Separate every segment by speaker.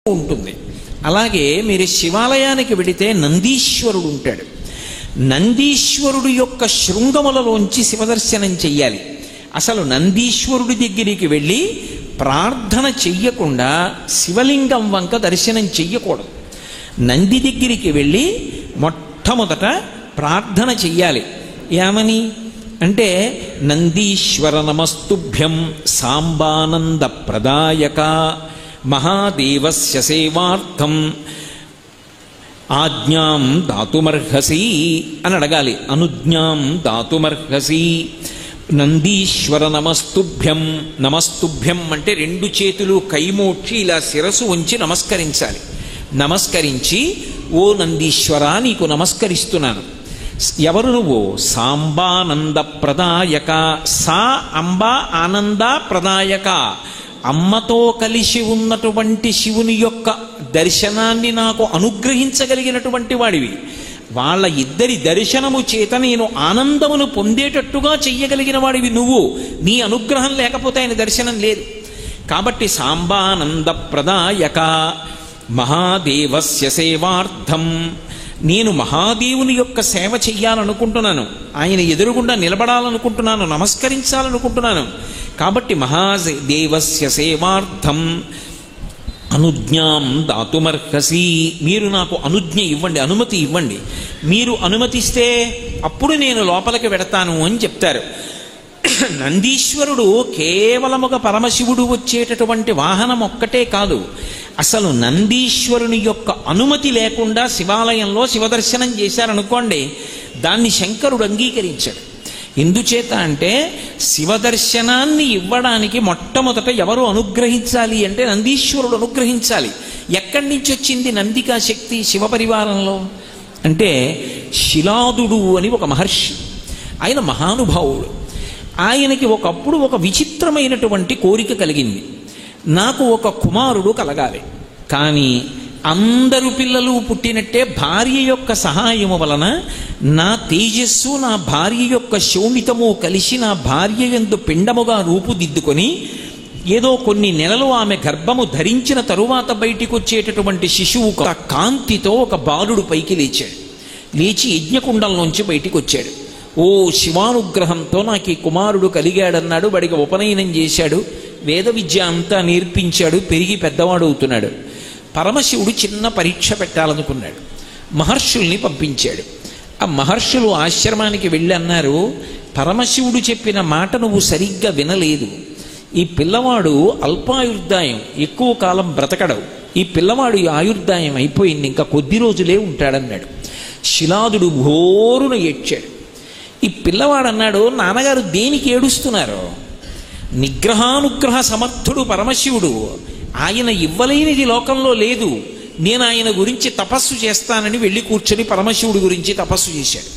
Speaker 1: ఉంటుంది. అలాగే మీరు శివాలయానికి వెడితే నందీశ్వరుడు ఉంటాడు. నందీశ్వరుడు యొక్క శృంగములలోంచి శివదర్శనం చెయ్యాలి. అసలు నందీశ్వరుడి దగ్గరికి వెళ్ళి ప్రార్థన చెయ్యకుండా శివలింగం వంక దర్శనం చెయ్యకూడదు. నంది దగ్గరికి వెళ్ళి మొట్టమొదట ప్రార్థన చెయ్యాలి. ఏమని అంటే, నందీశ్వర నమస్తుభ్యం సాంబానంద ప్రదాయక మహాదేవస్య సేవార్థం ఆజ్ఞాం దాతుమర్హసి అని అడగాలి. అనుజ్ఞాం దాతుమర్హసి. నందీశ్వర నమస్తుభ్యం. నమస్తుభ్యం అంటే రెండు చేతులు కైమోడ్చి ఇలా శిరసు ఉంచి నమస్కరించాలి. నమస్కరించి, ఓ నందీశ్వర నీకు నమస్కరిస్తున్నాను. ఎవరు నువ్వు? సాంబానంద ప్రదాయక. సా అంబ ఆనంద ప్రదాయక. అమ్మతో కలిసి ఉన్నటువంటి శివుని యొక్క దర్శనాన్ని నాకు అనుగ్రహించగలిగినటువంటి వాడివి. వాళ్ళ ఇద్దరి దర్శనము చేత నేను ఆనందమును పొందేటట్టుగా చెయ్యగలిగిన వాడివి నువ్వు. నీ అనుగ్రహం లేకపోతే ఆయన దర్శనం లేదు. కాబట్టి సాంబానంద ప్రదాయక మహాదేవస్య సేవార్థం. నేను మహాదేవుని యొక్క సేవ చెయ్యాలనుకుంటున్నాను. ఆయన ఎదురుగుండా నిలబడాలనుకుంటున్నాను, నమస్కరించాలనుకుంటున్నాను. కాబట్టి మహాదేవస్య సేవార్థం అనుజ్ఞాం దాతుమర్హసి. మీరు నాకు అనుజ్ఞ ఇవ్వండి, అనుమతి ఇవ్వండి. మీరు అనుమతిస్తే అప్పుడు నేను లోపలికి వెడతాను అని చెప్తారు. నందీశ్వరుడు కేవలముగా పరమశివుడు వచ్చేటటువంటి వాహనం ఒక్కటే కాదు. అసలు నందీశ్వరుని యొక్క అనుమతి లేకుండా శివాలయంలో శివదర్శనం చేశారనుకోండి, దాన్ని శంకరుడు అంగీకరించాడు. ఎందుచేత అంటే, శివదర్శనాన్ని ఇవ్వడానికి మొట్టమొదట ఎవరు అనుగ్రహించాలి అంటే నందీశ్వరుడు అనుగ్రహించాలి. ఎక్కడి నుంచి వచ్చింది నందికా శక్తి శివపరివారంలో అంటే, శిలాదుడు అని ఒక మహర్షి. ఆయన మహానుభావుడు. ఆయనకి ఒకప్పుడు ఒక విచిత్రమైనటువంటి కోరిక కలిగింది. నాకు ఒక కుమారుడు కలగాలి, కానీ అందరు పిల్లలు పుట్టినట్టే భార్య యొక్క సహాయము వలన నా తేజస్సు నా భార్య యొక్క శోణితము కలిసి నా భార్య యందు పిండముగా రూపుదిద్దుకొని ఏదో కొన్ని నెలలు ఆమె గర్భము ధరించిన తరువాత బయటికి వచ్చేటటువంటి శిశువు ఒక కాంతితో ఒక బాలుడు పైకి లేచాడు. లేచి యజ్ఞకుండంలోంచి బయటికి వచ్చాడు. ఓ శివానుగ్రహంతో నాకు ఈ కుమారుడు కలిగాడన్నాడు. వాడికి ఉపనయనం చేశాడు, వేద విద్య అంతా నేర్పించాడు, పెరిగి పెద్దవాడు అవుతున్నాడు. పరమశివుడు చిన్న పరీక్ష పెట్టాలనుకున్నాడు. మహర్షుల్ని పంపించాడు. ఆ మహర్షులు ఆశ్రమానికి వెళ్ళి అన్నారు, పరమశివుడు చెప్పిన మాట నువ్వు సరిగ్గా వినలేదు. ఈ పిల్లవాడు అల్పాయుర్దాయం, ఎక్కువ కాలం బ్రతకడవు. ఈ పిల్లవాడు ఆయుర్దాయం అయిపోయింది, ఇంకా కొద్ది రోజులే ఉంటాడన్నాడు. శిలాదుడు ఘోరున ఏడ్చాడు. ఈ పిల్లవాడు అన్నాడు, నాన్నగారు దేనికి ఏడుస్తున్నారు? నిగ్రహానుగ్రహ సమర్థుడు పరమశివుడు. ఆయన ఇవ్వలేనిది లోకంలో లేదు. నేను ఆయన గురించి తపస్సు చేస్తానని వెళ్ళి కూర్చొని పరమశివుడి గురించి తపస్సు చేశాడు.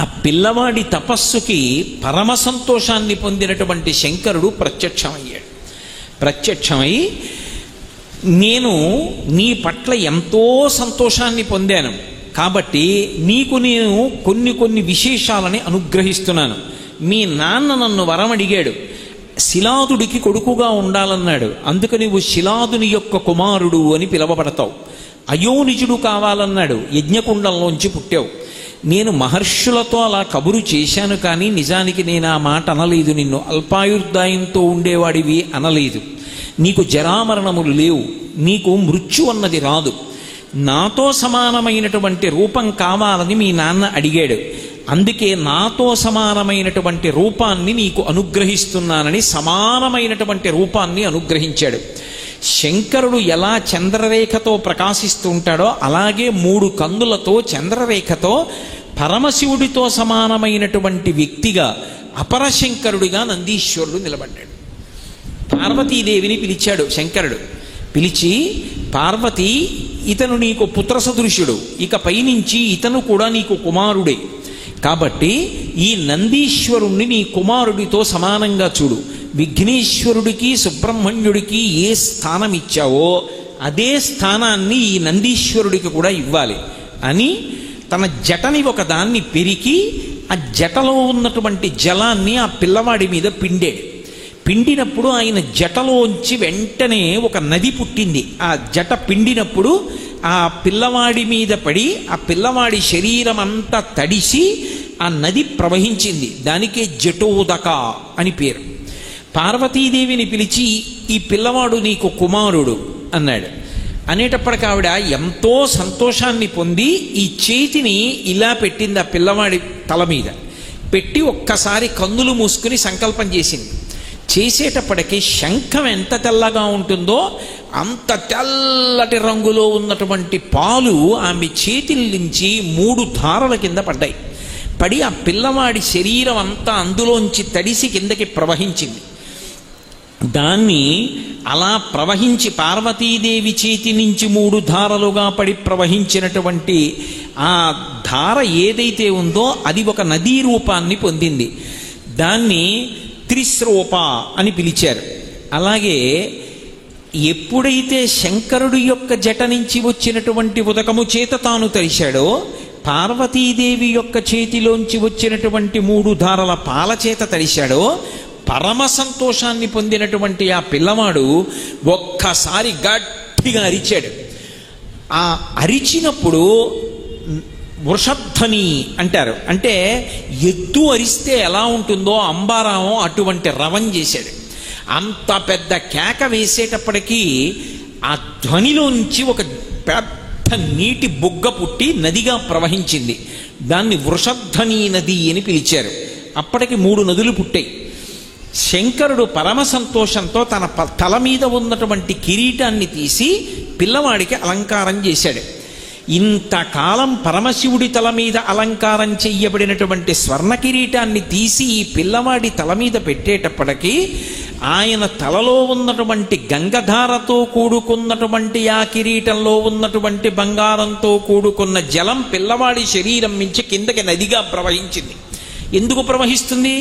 Speaker 1: ఆ పిల్లవాడి తపస్సుకి పరమ సంతోషాన్ని పొందినటువంటి శంకరుడు ప్రత్యక్షమయ్యాడు. ప్రత్యక్షమై, నేను నీ పట్ల ఎంతో సంతోషాన్ని పొందాను, కాబట్టి నీకు నేను కొన్ని విశేషాలని అనుగ్రహిస్తున్నాను. మీ నాన్న నన్ను వరం అడిగాడు, శిలాదుడికి కొడుకుగా ఉండాలన్నాడు. అందుకని నువ్వు శిలాదుని యొక్క కుమారుడు అని పిలవబడతావు. అయోనిజుడు కావాలన్నాడు, యజ్ఞకుండంలోంచి పుట్టావు. నేను మహర్షులతో అలా కబురు చేశాను, కానీ నిజానికి నేను ఆ మాట అనలేదు. నిన్ను అల్పాయుర్దాయంతో ఉండేవాడివి అనలేదు. నీకు జరామరణములు లేవు, నీకు మృత్యు అన్నది రాదు. నాతో సమానమైనటువంటి రూపం కావాలని మీ నాన్న అడిగాడు. అందుకే నాతో సమానమైనటువంటి రూపాన్ని నీకు అనుగ్రహిస్తున్నానని సమానమైనటువంటి రూపాన్ని అనుగ్రహించాడు. శంకరుడు ఎలా చంద్రరేఖతో ప్రకాశిస్తూ ఉంటాడో అలాగే 3 కన్నులతో చంద్రరేఖతో పరమశివుడితో సమానమైనటువంటి వ్యక్తిగా అపరశంకరుడిగా నందీశ్వరుడు నిలబడ్డాడు. పార్వతీదేవిని పిలిచాడు శంకరుడు. పిలిచి, పార్వతి, ఇతను నీకు పుత్ర సదృశుడు, ఇక పైనుంచి ఇతను కూడా నీకు కుమారుడే. కాబట్టి ఈ నందీశ్వరుణ్ణి నీ కుమారుడితో సమానంగా చూడు. విఘ్నేశ్వరుడికి సుబ్రహ్మణ్యుడికి ఏ స్థానం ఇచ్చావో అదే స్థానాన్ని ఈ నందీశ్వరుడికి కూడా ఇవ్వాలి అని తన జటని ఒకదాన్ని పెరికి ఆ జటలో ఉన్నటువంటి జలాన్ని ఆ పిల్లవాడి మీద పిండాడు. పిండినప్పుడు ఆయన జటలోంచి వెంటనే ఒక నది పుట్టింది. ఆ జట పిండినప్పుడు ఆ పిల్లవాడి మీద పడి ఆ పిల్లవాడి శరీరం అంతా తడిసి ఆ నది ప్రవహించింది. దానికే జటోదక అని పేరు. పార్వతీదేవిని పిలిచి ఈ పిల్లవాడు నీకు కుమారుడు అన్నాడు. అనేటప్పటికి ఆవిడ ఎంతో సంతోషాన్ని పొంది ఈ చేతిని ఇలా పెట్టింది ఆ పిల్లవాడి తల మీద పెట్టి ఒక్కసారి కన్నులు మూసుకుని సంకల్పం చేసింది. చేసేటప్పటికి శంఖం ఎంత తెల్లగా ఉంటుందో అంత తెల్లటి రంగులో ఉన్నటువంటి పాలు ఆమె చేతుల నుంచి 3 ధారల కింద పడ్డాయి. పడి ఆ పిల్లవాడి శరీరం అంతా అందులోంచి తడిసి కిందకి ప్రవహించింది. దాన్ని అలా ప్రవహించి పార్వతీదేవి చేతి నుంచి 3 ధారలుగా పడి ప్రవహించినటువంటి ఆ ధార ఏదైతే ఉందో అది ఒక నదీ రూపాన్ని పొందింది. దాన్ని త్రిస్రూప అని పిలిచారు. అలాగే ఎప్పుడైతే శంకరుడు యొక్క జట నుంచి వచ్చినటువంటి ఉదకము చేత తాను తరిశాడో పార్వతీదేవి యొక్క చేతిలోంచి వచ్చినటువంటి 3 ధారల పాల చేత తరిశాడో పరమ సంతోషాన్ని పొందినటువంటి ఆ పిల్లవాడు ఒక్కసారి గట్టిగా అరిచాడు. ఆ అరిచినప్పుడు వృషధ్వని అంటారు. అంటే ఎద్దు అరిస్తే ఎలా ఉంటుందో అంబారామం అటువంటి రవం చేశాడు. అంత పెద్ద కేక వేసేటప్పటికీ ఆ ధ్వనిలోంచి ఒక పెద్ద నీటి బుగ్గ పుట్టి నదిగా ప్రవహించింది. దాన్ని వృషధ్వని నది అని పిలిచారు. అప్పటికి 3 నదులు పుట్టాయి. శంకరుడు పరమ సంతోషంతో తన తల మీద ఉన్నటువంటి కిరీటాన్ని తీసి పిల్లవాడికి అలంకారం చేశాడు. ఇంతకాలం పరమశివుడి తల మీద అలంకారం చెయ్యబడినటువంటి స్వర్ణ కిరీటాన్ని తీసి ఈ పిల్లవాడి తల మీద పెట్టేటప్పటికీ ఆయన తలలో ఉన్నటువంటి గంగధారతో కూడుకున్నటువంటి ఆ కిరీటంలో ఉన్నటువంటి బంగారంతో కూడుకున్న జలం పిల్లవాడి శరీరం నుంచి కిందకి నదిగా ప్రవహించింది. ఎందుకు ప్రవహిస్తుంది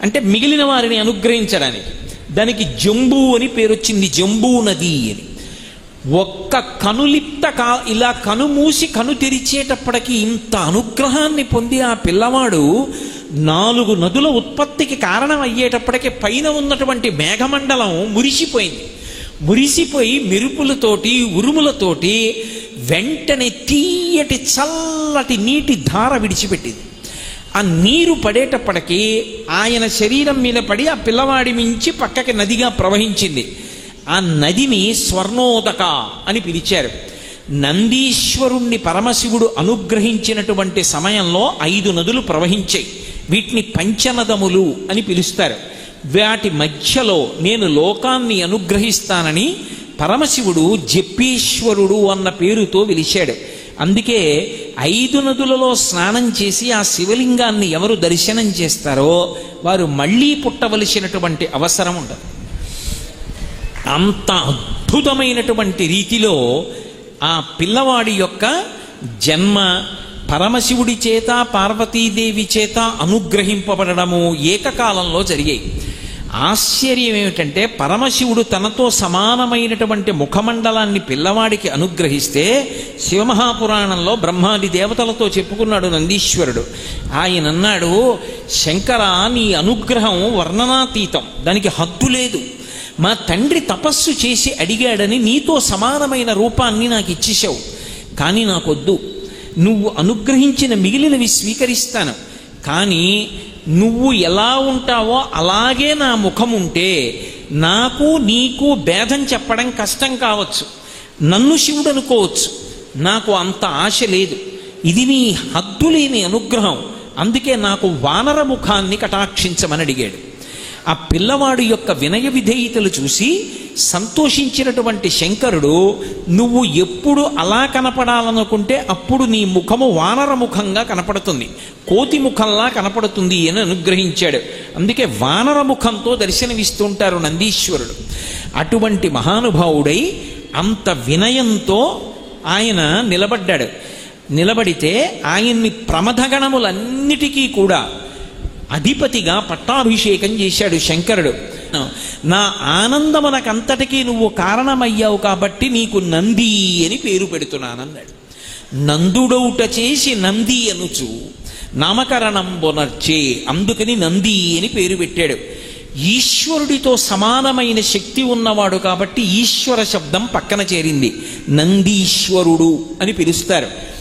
Speaker 1: అంటే మిగిలిన వారిని అనుగ్రహించడానికి. దానికి జంబూ అని పేరు వచ్చింది, జంబూ నది అని. ఒక్క కనులిప్త ఇలా కనుమూసి కను తెరిచేటప్పటికి ఇంత అనుగ్రహాన్ని పొంది ఆ పిల్లవాడు 4 నదుల ఉత్పత్తికి కారణం అయ్యేటప్పటికి పైన ఉన్నటువంటి మేఘమండలం మురిసిపోయింది. మురిసిపోయి మెరుపులతోటి ఉరుములతోటి వెంటనే తీయటి చల్లటి నీటి ధార విడిచిపెట్టింది. ఆ నీరు పడేటప్పటికీ ఆయన శరీరం మీద పడి ఆ పిల్లవాడి మించి పక్కకి నదిగా ప్రవహించింది. ఆ నదిని స్వర్ణోదక అని పిలిచారు. నందీశ్వరుణ్ణి పరమశివుడు అనుగ్రహించినటువంటి సమయంలో 5 నదులు ప్రవహించాయి. వీటిని పంచనదములు అని పిలుస్తారు. వాటి మధ్యలో నేను లోకాన్ని అనుగ్రహిస్తానని పరమశివుడు జప్పేశ్వరుడు అన్న పేరుతో పిలిచాడు. అందుకే 5 నదులలో స్నానం చేసి ఆ శివలింగాన్ని ఎవరు దర్శనం చేస్తారో వారు మళ్ళీ పుట్టవలసినటువంటి అవసరం ఉండదు. అంత అద్భుతమైనటువంటి రీతిలో ఆ పిల్లవాడి యొక్క జన్మ పరమశివుడి చేత పార్వతీదేవి చేత అనుగ్రహింపబడము ఏకకాలంలో జరిగాయి. ఆశ్చర్యం ఏమిటంటే పరమశివుడు తనతో సమానమైనటువంటి ముఖమండలాన్ని పిల్లవాడికి అనుగ్రహిస్తే శివమహాపురాణంలో బ్రహ్మాది దేవతలతో చెప్పుకున్నాడు నందీశ్వరుడు. ఆయన అన్నాడు, శంకర నీ అనుగ్రహం వర్ణనాతీతం, దానికి హద్దు లేదు. మా తండ్రి తపస్సు చేసి అడిగాడని నీతో సమానమైన రూపాన్ని నాకు ఇచ్చేసావు. కానీ నాకొద్దు, నువ్వు అనుగ్రహించిన మిగిలినవి స్వీకరిస్తాను. కానీ నువ్వు ఎలా ఉంటావో అలాగే నా ముఖం ఉంటే నాకు నీకు భేదం చెప్పడం కష్టం కావచ్చు, నన్ను శివుడు అనుకోవచ్చు. నాకు అంత ఆశ లేదు. ఇది నీ హద్దులేని అనుగ్రహం. అందుకే నాకు వానర ముఖాన్ని కటాక్షించమని అడిగాడు. ఆ పిల్లవాడు యొక్క వినయ విధేయతలు చూసి సంతోషించినటువంటి శంకరుడు, నువ్వు ఎప్పుడు అలా కనపడాలనుకుంటే అప్పుడు నీ ముఖము వానర ముఖంగా కనపడుతుంది, కోతి ముఖంలా కనపడుతుంది అని అనుగ్రహించాడు. అందుకే వానర ముఖంతో దర్శనమిస్తుంటారు నందీశ్వరుడు. అటువంటి మహానుభావుడై అంత వినయంతో ఆయన నిలబడ్డాడు. నిలబడితే ఆయన్ని ప్రమథగణములన్నిటికీ కూడా అధిపతిగా పట్టాభిషేకం చేశాడు శంకరుడు. నా ఆనందమునకంతటికీ నువ్వు కారణమయ్యావు కాబట్టి నీకు నంది అని పేరు పెడుతున్నానన్నాడు. నందుడౌట చేసి నంది అనుచు నామకరణం బొనర్చే, అందుకని నంది అని పేరు పెట్టాడు. ఈశ్వరుడితో సమానమైన శక్తి ఉన్నవాడు కాబట్టి ఈశ్వర శబ్దం పక్కన చేరింది. నందీశ్వరుడు అని పిలుస్తారు.